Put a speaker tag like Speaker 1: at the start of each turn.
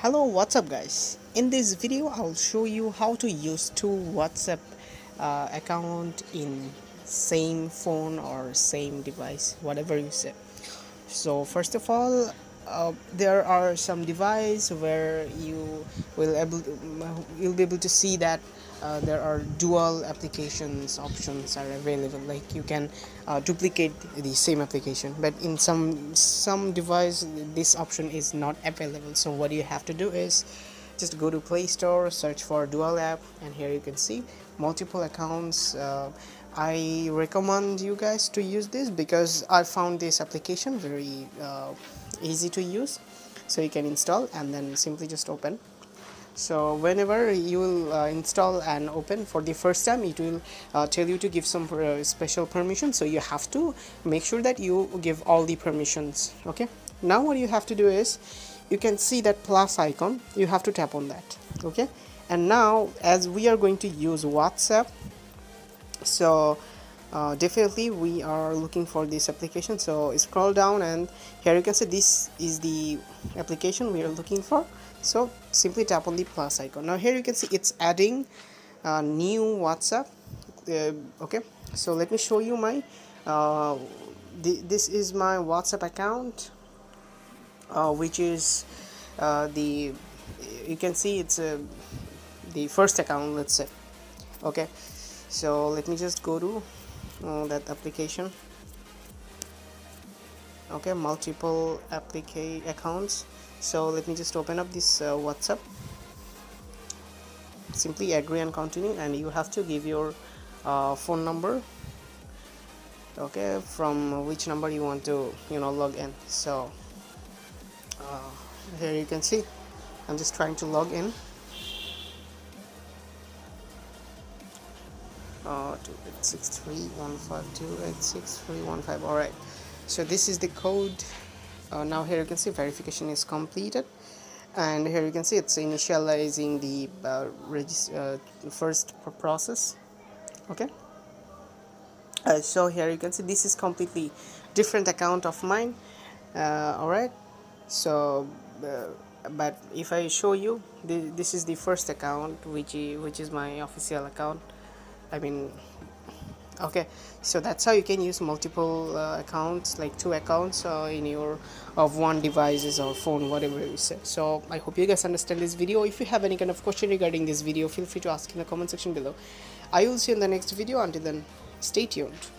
Speaker 1: Hello, what's up guys? In this video I'll show you how to use two WhatsApp account in same phone or same device, whatever you say. So first of all, there are some device where you'll be able to see that there are dual applications options are available, like you can duplicate the same application, but in some device this option is not available. So what you have to do is just go to Play Store, search for dual app, and here you can see multiple accounts. I recommend you guys to use this because I found this application very easy to use. So you can install and then simply just open. So whenever you will install and open for the first time, it will tell you to give some special permission, so you have to make sure that you give all the permissions. Okay, now what you have to do is, you can see that plus icon, you have to tap on that. Okay, and now as we are going to use WhatsApp, so definitely we are looking for this application. So scroll down and here you can see this is the application we are looking for. So simply tap on the plus icon. Now here you can see it's adding new WhatsApp. Okay, so let me show you my this is my WhatsApp account, which is the, you can see it's the first account, let's say. Okay, so let me just go to that application. Okay, multiple accounts. So let me just open up this WhatsApp. Simply agree and continue, and you have to give your phone number. Okay, from which number you want to log in. So here you can see I'm just trying to log in. 2863152863315. all right, so this is the code. Now here you can see verification is completed, and here you can see it's initializing the first process. Okay, so here you can see this is completely different account of mine. All right, so but if I show you, this is the first account, which is my official account. I mean, okay, so that's how you can use multiple accounts, like two accounts in your of one devices or phone, whatever you say. So I hope you guys understand this video. If you have any kind of question regarding this video, feel free to ask in the comment section below. I will see you in the next video. Until then, stay tuned.